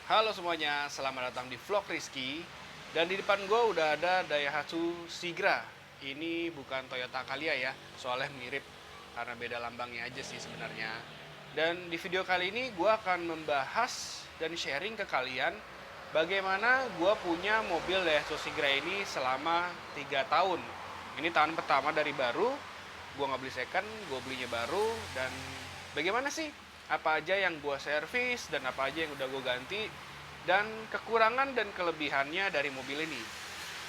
Halo semuanya, selamat datang di vlog Rizky. Dan di depan gue udah ada Daihatsu Sigra. Ini bukan Toyota Calya ya, soalnya mirip karena beda lambangnya aja sih sebenarnya. Dan di video kali ini gue akan membahas dan sharing ke kalian bagaimana gue punya mobil Daihatsu Sigra ini selama 3 tahun. Ini tahun pertama dari baru, gue nggak beli second, gue belinya baru. Dan bagaimana sih apa aja yang gue servis dan apa aja yang udah gue ganti dan kekurangan dan kelebihannya dari mobil ini.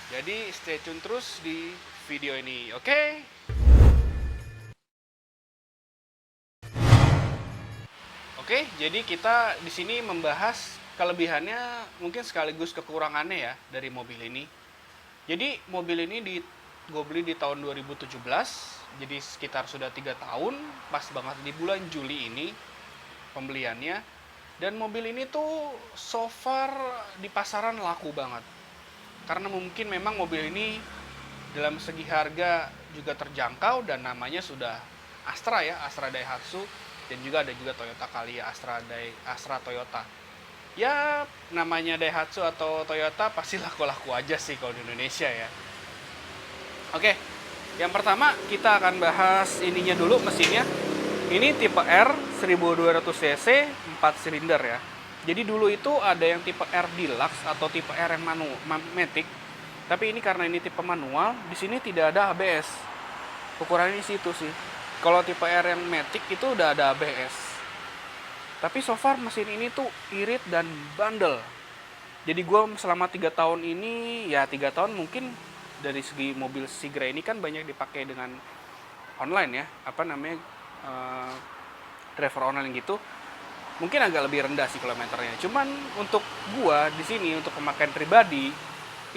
Jadi stay tune terus di video ini, oke? Oke, jadi kita di sini membahas kelebihannya mungkin sekaligus kekurangannya ya dari mobil ini. Jadi mobil ini gue beli di tahun 2017, jadi sekitar sudah 3 tahun, pas banget di bulan Juli ini pembeliannya. Dan mobil ini tuh so far di pasaran laku banget. Karena mungkin memang mobil ini dalam segi harga juga terjangkau dan namanya sudah Astra ya, Astra Daihatsu, dan juga ada juga Toyota Calya Astra Toyota. Ya namanya Daihatsu atau Toyota pasti laku-laku aja sih kalau di Indonesia ya. Oke, yang pertama kita akan bahas ininya dulu, mesinnya. Ini tipe R 1200 cc 4 silinder ya. Jadi dulu itu ada yang tipe R Deluxe atau tipe R yang matic. Tapi ini karena ini tipe manual, di sini tidak ada ABS. Ukurannya di situ sih. Kalau tipe R yang matic itu udah ada ABS. Tapi so far mesin ini tuh irit dan bandel. Jadi gue selama 3 tahun ini, ya 3 tahun mungkin dari segi mobil Sigra ini kan banyak dipakai dengan online ya. Apa namanya, driver online gitu. Mungkin agak lebih rendah sih kilometernya. Cuman untuk gue di sini untuk pemakaian pribadi,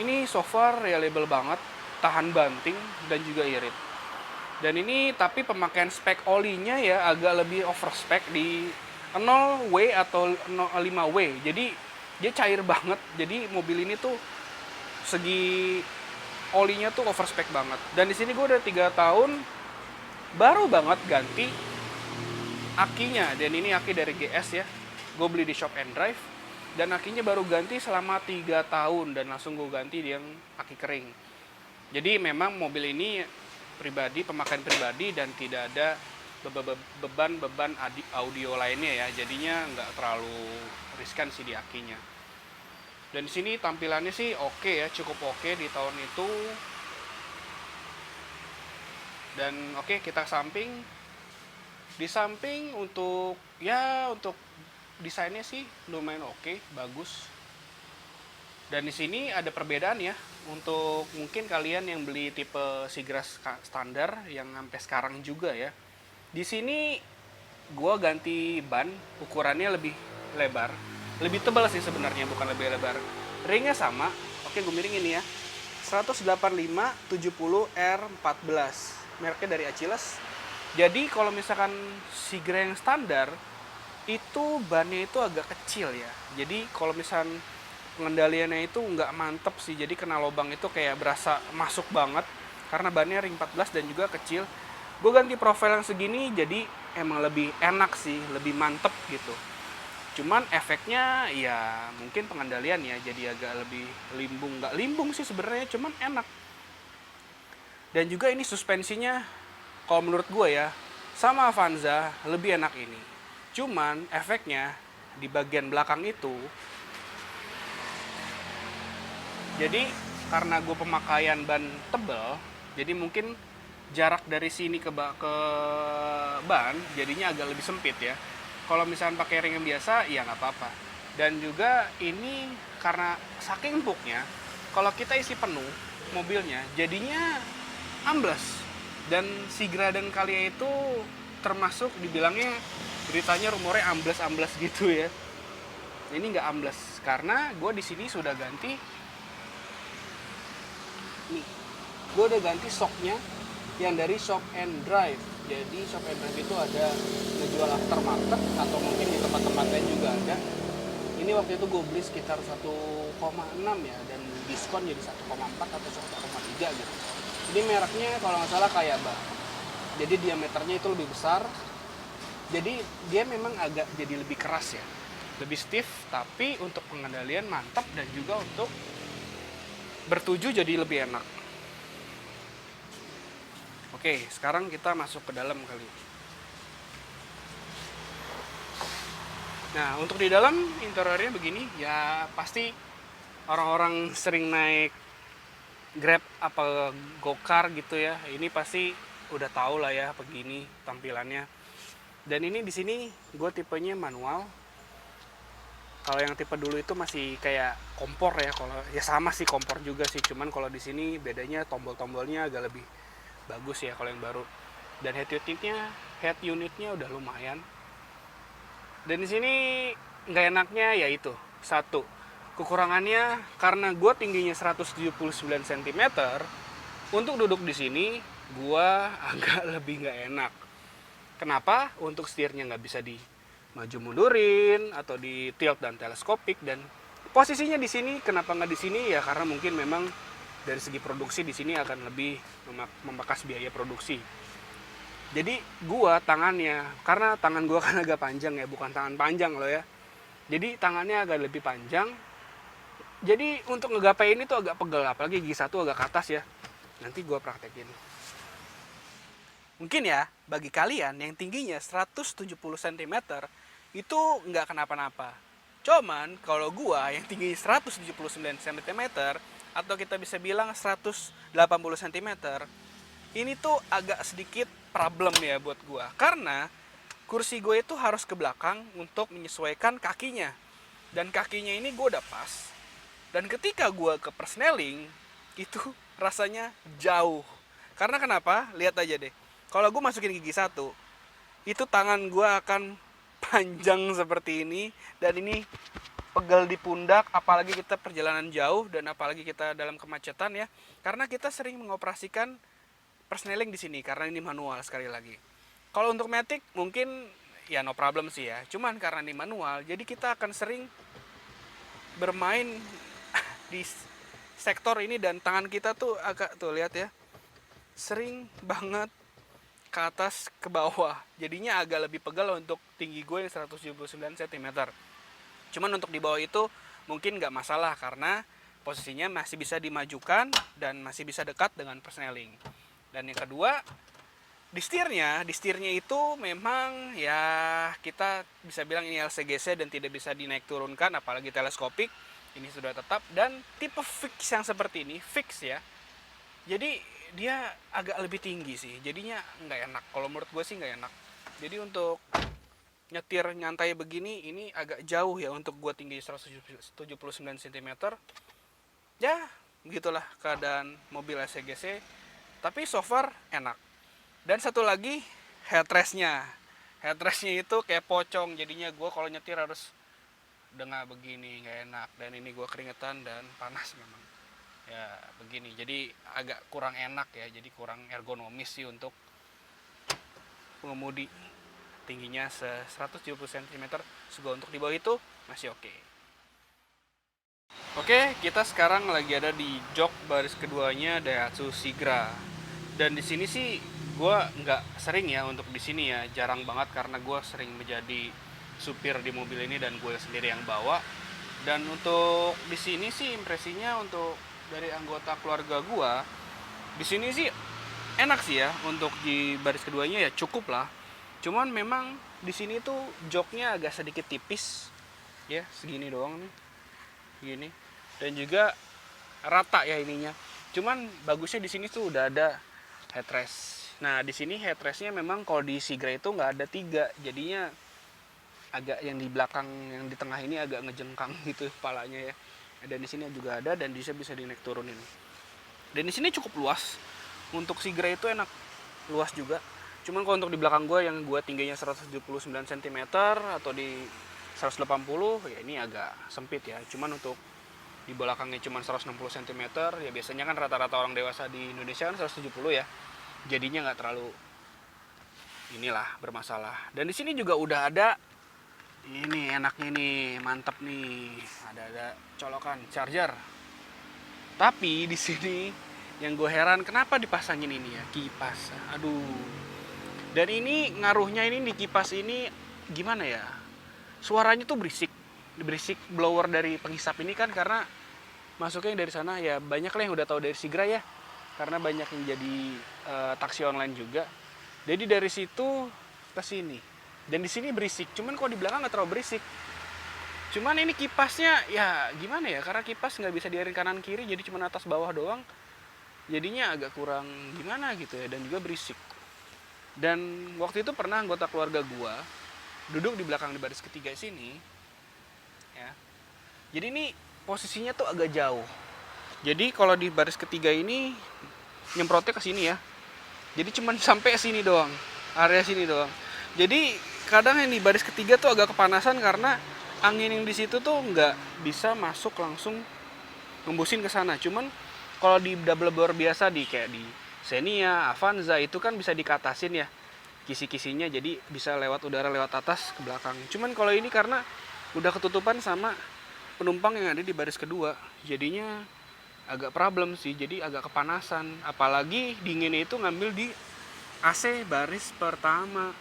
ini so far reliable banget, tahan banting dan juga irit. Dan ini tapi pemakaian spek olinya ya agak lebih overspec di 0W atau 5W. Jadi dia cair banget. Jadi mobil ini tuh segi olinya tuh overspec banget. Dan di sini gue udah 3 tahun baru banget ganti akinya. Dan ini aki dari GS ya. Gue beli di Shop and Drive. Dan akinya baru ganti selama 3 tahun. Dan langsung gue ganti yang aki kering. Jadi memang mobil ini pribadi, pemakaian pribadi, dan tidak ada beban audio lainnya ya. Jadinya nggak terlalu riskan sih di akinya. Dan di sini tampilannya sih oke ya, cukup oke di tahun itu. Dan oke, kita samping. Di samping untuk desainnya sih lumayan oke, bagus. Dan di sini ada perbedaan ya untuk mungkin kalian yang beli tipe Sigra standar yang sampai sekarang juga ya. Di sini gua ganti ban, ukurannya lebih lebar, lebih tebal sih sebenarnya, bukan lebih lebar. Ringnya sama, oke gue miring ini ya. 185/70R14, mereknya dari Achilles. Jadi kalau misalkan Sigra yang standar itu bannya itu agak kecil ya. Jadi kalau misalkan pengendaliannya itu nggak mantep sih, jadi kena lubang itu kayak berasa masuk banget karena bannya ring 14 dan juga kecil. Gue ganti profil yang segini jadi emang lebih enak sih, lebih mantep gitu. Cuman efeknya ya mungkin pengendalian ya jadi agak lebih limbung, nggak limbung sih sebenarnya, cuman enak. Dan juga ini suspensinya kalau menurut gue ya sama Avanza lebih enak ini. Cuman efeknya di bagian belakang itu, jadi karena gue pemakaian ban tebel, jadi mungkin jarak dari sini ke ban jadinya agak lebih sempit ya. Kalau misalnya pakai ring yang biasa ya nggak apa-apa. Dan juga ini karena saking empuknya, kalau kita isi penuh mobilnya jadinya ambles. Dan Sigra dan Calya itu termasuk dibilangnya beritanya rumornya ambles-ambles gitu ya. Ini nggak ambles karena gue di sini sudah ganti. Nih, gue udah ganti shocknya yang dari Shop and Drive. Jadi Shop and Drive itu ada ngejual aftermarket atau mungkin di tempat-tempat lain juga ada. Ini waktu itu gue beli sekitar 1,6 ya, dan diskon jadi 1,4 atau 1,3 gitu. Ini mereknya kalau nggak salah Kayaba. Jadi diameternya itu lebih besar. Jadi dia memang agak jadi lebih keras ya. lebih stiff, tapi untuk pengendalian mantap dan juga untuk bertuju jadi lebih enak. Oke, sekarang kita masuk ke dalam kali. Nah, untuk di dalam interiornya begini, ya pasti orang-orang sering naik Grab apa Gokar gitu ya. Ini pasti udah tahu lah ya begini tampilannya. Dan ini di sini gue tipenya manual. Kalau yang tipe dulu itu masih kayak kompor ya. Kalau ya sama sih kompor juga sih. Cuman kalau di sini bedanya tombol-tombolnya agak lebih bagus ya kalau yang baru. Dan head unitnya udah lumayan. Dan di sini nggak enaknya yaitu satu, kekurangannya karena gue tingginya 179 cm, untuk duduk di sini gue agak lebih nggak enak. Kenapa? Untuk setirnya nggak bisa di maju mundurin atau di tilt dan teleskopik, dan posisinya di sini kenapa nggak di sini ya karena mungkin memang dari segi produksi di sini akan lebih memangkas biaya produksi. Jadi gua tangannya, karena tangan gua kan agak panjang ya, bukan tangan panjang loh ya. Jadi tangannya agak lebih panjang. Jadi untuk ngegapai ini tuh agak pegel, apalagi gigi satu agak ke atas ya. Nanti gua praktekin. Mungkin ya, bagi kalian yang tingginya 170 cm itu nggak kenapa-napa. Cuman kalau gua yang tinggi 179 cm atau kita bisa bilang 180 cm, ini tuh agak sedikit problem ya buat gua, karena kursi gue itu harus ke belakang untuk menyesuaikan kakinya, dan kakinya ini gue udah pas, dan ketika gue ke persneling itu rasanya jauh. Karena kenapa? Lihat aja deh, kalau gue masukin gigi satu itu tangan gue akan panjang seperti ini, dan ini pegel di pundak, apalagi kita perjalanan jauh dan apalagi kita dalam kemacetan ya, karena kita sering mengoperasikan persneling di sini karena ini manual sekali lagi. Kalau untuk matic mungkin ya no problem sih ya. Cuman karena ini manual, jadi kita akan sering bermain di sektor ini, dan tangan kita tuh agak tuh lihat ya, sering banget ke atas ke bawah. Jadinya agak lebih pegel untuk tinggi gue yang 179 cm. Cuman untuk di bawah itu mungkin nggak masalah karena posisinya masih bisa dimajukan dan masih bisa dekat dengan persneling. Dan yang kedua, di setirnya itu memang ya kita bisa bilang ini LCGC dan tidak bisa dinaik turunkan, apalagi teleskopik. Ini sudah tetap, dan tipe fix yang seperti ini, fix ya. Jadi dia agak lebih tinggi sih, jadinya nggak enak. Kalau menurut gue sih nggak enak. Jadi untuk nyetir nyantai begini, ini agak jauh ya untuk gue tinggi 179 cm. Ya, begitulah keadaan mobil LCGC. Tapi so far enak. Dan satu lagi, headrestnya itu kayak pocong, jadinya gue kalau nyetir harus dengar begini, nggak enak. Dan ini gue keringetan dan panas memang ya begini, jadi agak kurang enak ya, jadi kurang ergonomis sih untuk pengemudi tingginya 170 cm. Juga untuk di bawah itu masih oke. Oke, kita sekarang lagi ada di jok baris keduanya Daihatsu Sigra. Dan di sini sih gue nggak sering ya untuk di sini ya, jarang banget karena gue sering menjadi supir di mobil ini dan gue sendiri yang bawa. Dan untuk di sini sih impresinya untuk dari anggota keluarga gue, di sini sih enak sih ya, untuk di baris keduanya ya cukup lah. Cuman memang di sini tuh joknya agak sedikit tipis ya, segini doang nih, gini. Dan juga rata ya ininya. Cuman bagusnya di sini tuh udah ada headrest. Nah di sini headrestnya memang kalau di Sigra itu nggak ada 3, jadinya agak yang di belakang, yang di tengah ini agak ngejengkang gitu kepalanya ya. Dan di sini juga ada, dan bisa dinaik turunin. Dan di sini cukup luas. Untuk Sigra itu enak, luas juga. Cuman kalau untuk di belakang gue yang gue tingginya 179 cm atau di 180 ya ini agak sempit ya. Cuman untuk di belakangnya cuma 160 cm ya, biasanya kan rata-rata orang dewasa di Indonesia kan 170 ya, jadinya nggak terlalu inilah bermasalah. Dan di sini juga udah ada ini, enaknya nih, mantep nih, ada colokan charger. Tapi di sini yang gue heran kenapa dipasangin ini ya, kipas. Aduh. Dan ini ngaruhnya ini di kipas ini gimana ya, suaranya tuh berisik. berisik blower dari penghisap ini kan karena masuknya dari sana ya, banyak lah yang udah tahu dari Sigra ya, karena banyak yang jadi taksi online juga. Jadi dari situ ke sini, dan di sini berisik, cuman kalau di belakang nggak terlalu berisik. Cuman ini kipasnya ya gimana ya, karena kipas nggak bisa diarin kanan kiri, jadi cuma atas bawah doang, jadinya agak kurang gimana gitu ya, dan juga berisik. Dan waktu itu pernah anggota keluarga gua duduk di belakang di baris ketiga sini ya. Jadi ini posisinya tuh agak jauh. Jadi kalau di baris ketiga ini nyemprotnya ke sini ya. Jadi cuman sampai sini doang, area sini doang. Jadi kadang yang di baris ketiga tuh agak kepanasan karena angin yang di situ tuh nggak bisa masuk langsung ngembusin ke sana. Cuman kalau di double blower biasa di kayak di Xenia, Avanza itu kan bisa dikatasin ya kisi-kisinya, jadi bisa lewat udara lewat atas ke belakang. Cuman kalau ini karena udah ketutupan sama penumpang yang ada di baris kedua, jadinya agak problem sih, jadi agak kepanasan. Apalagi dinginnya itu ngambil di AC baris pertama.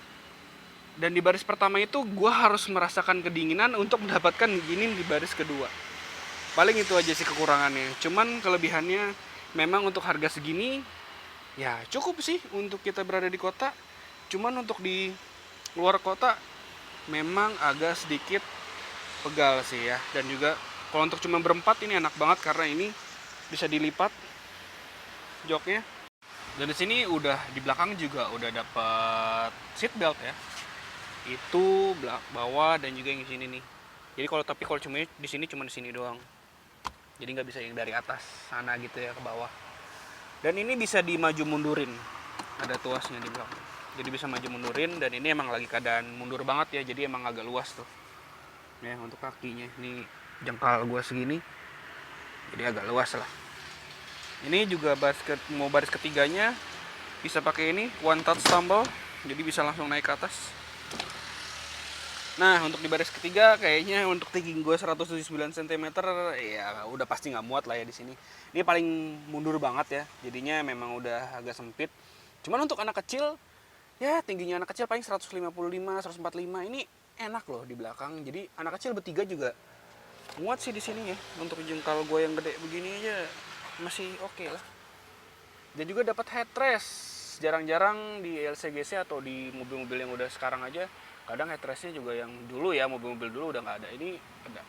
Dan di baris pertama itu gue harus merasakan kedinginan untuk mendapatkan dingin di baris kedua. Paling itu aja sih kekurangannya. Cuman kelebihannya memang untuk harga segini ya cukup sih untuk kita berada di kota. Cuman untuk di luar kota memang agak sedikit pegal sih ya. Dan juga kalau untuk cuma berempat ini enak banget karena ini bisa dilipat joknya. Dan di sini udah di belakang juga udah dapat seat belt ya. Itu bawah dan juga yang di sini nih. Jadi kalau cuma di sini doang. Jadi nggak bisa yang dari atas sana gitu ya ke bawah. Dan ini bisa dimaju mundurin. Ada tuasnya di belakang. Jadi bisa maju mundurin, dan ini emang lagi keadaan mundur banget ya. Jadi emang agak luas tuh. Ya untuk kakinya. Ini jengkal gua segini. Jadi agak luas lah. Ini juga baris ketiganya bisa pakai ini one touch tumble. Jadi bisa langsung naik ke atas. Nah untuk di baris ketiga kayaknya untuk tinggi gue 179 cm ya udah pasti nggak muat lah ya di sini. Ini paling mundur banget ya, jadinya memang udah agak sempit. Cuman untuk anak kecil ya tingginya anak kecil paling 155, 145 ini enak loh di belakang. Jadi anak kecil bertiga juga muat sih di sini ya. Untuk jengkal gue yang gede begini aja masih oke lah. Dan juga dapat headrest. Jarang-jarang di LCGC atau di mobil-mobil yang udah sekarang aja kadang headrestnya juga yang dulu ya, mobil-mobil dulu udah nggak ada, ini ada.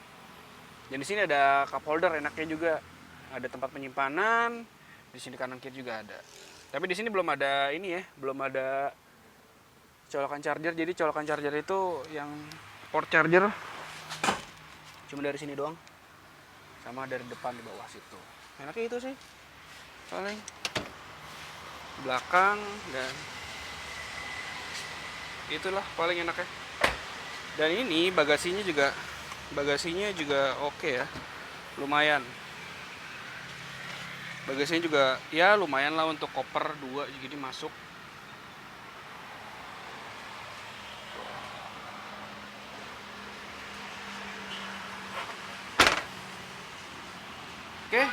Dan di sini ada cup holder, enaknya juga ada tempat penyimpanan. Di sini kanan kiri juga ada. Tapi di sini belum ada ini ya, belum ada colokan charger. Jadi colokan charger itu yang port charger cuma dari sini doang, sama dari depan di bawah situ. Enaknya itu sih paling belakang, dan itulah paling enaknya. Dan ini bagasinya juga oke ya, lumayan. Bagasinya juga ya lumayan lah untuk koper 2 jadi masuk. Oke,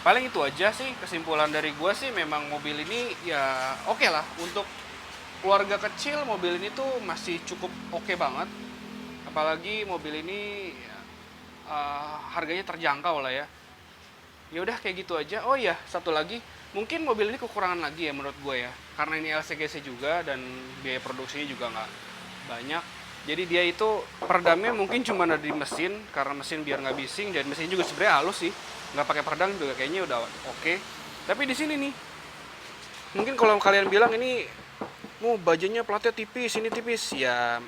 paling itu aja sih kesimpulan dari gue sih. Memang mobil ini ya oke lah untuk keluarga kecil. Mobil ini tuh masih cukup oke banget, apalagi mobil ini harganya terjangkau lah ya. Ya udah kayak gitu aja. Oh iya, satu lagi, mungkin mobil ini kekurangan lagi ya menurut gue ya, karena ini LCGC juga dan biaya produksinya juga nggak banyak. Jadi dia itu peredamnya mungkin cuma ada di mesin, karena mesin biar nggak bising, dan mesin juga sebenarnya halus sih, nggak pakai peredam juga kayaknya udah oke. Tapi di sini nih, mungkin kalau kalian bilang ini bajanya platnya tipis, ini tipis ya,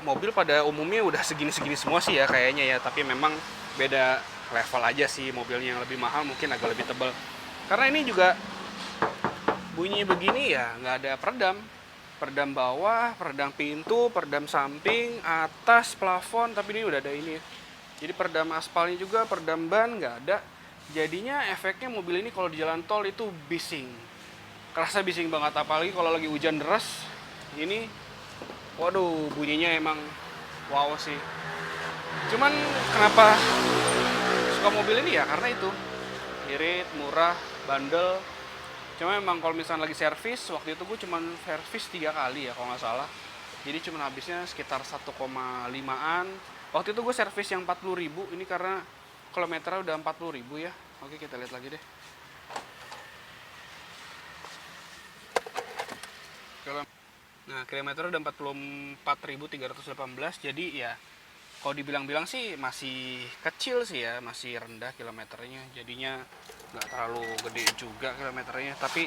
mobil pada umumnya udah segini-segini semua sih ya kayaknya ya. Tapi memang beda level aja sih, mobilnya yang lebih mahal mungkin agak lebih tebal. Karena ini juga bunyi begini ya nggak ada peredam. Peredam bawah, peredam pintu, peredam samping, atas, plafon, tapi ini udah ada ini. Jadi peredam aspalnya juga, peredam ban nggak ada. Jadinya efeknya mobil ini kalau di jalan tol itu bising. Kerasa bising banget, apalagi kalau lagi hujan deras. Ini, waduh, bunyinya emang wow sih. Cuman kenapa suka mobil ini ya? Karena itu irit, murah, bandel. Cuma memang kalau misalnya lagi servis, waktu itu gue cuma servis 3 kali ya kalau nggak salah. Jadi cuma habisnya sekitar 1,5an. Waktu itu gue servis yang 40.000, ini karena kilometernya udah 40.000 ya. Oke, kita lihat lagi deh. Nah, kilometer udah 44.318, jadi ya kalau dibilang-bilang sih masih kecil sih ya, masih rendah kilometernya, jadinya nggak terlalu gede juga kilometernya, tapi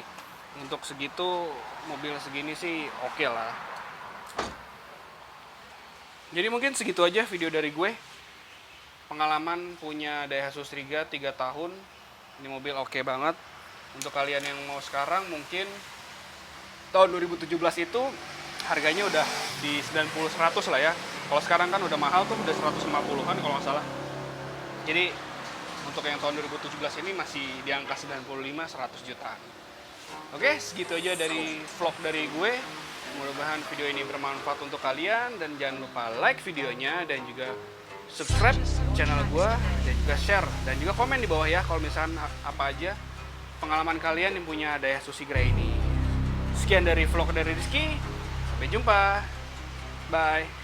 untuk segitu mobil segini sih oke lah. Jadi mungkin segitu aja video dari gue. Pengalaman punya Daihatsu Striga 3 tahun, ini mobil oke banget. Untuk kalian yang mau sekarang, mungkin tahun 2017 itu harganya udah di 90-100 lah ya. Kalau sekarang kan udah mahal tuh, udah 150-an kalau nggak salah. Jadi untuk yang tahun 2017 ini masih di angka 95-100 jutaan. Oke, segitu aja dari vlog dari gue. Mudah-mudahan video ini bermanfaat untuk kalian, dan jangan lupa like videonya dan juga subscribe channel gue, dan juga share dan juga komen di bawah ya kalau misalkan apa aja pengalaman kalian yang punya Daihatsu Striga ini. Sekian dari vlog dari Rizky. Sampai jumpa. Bye.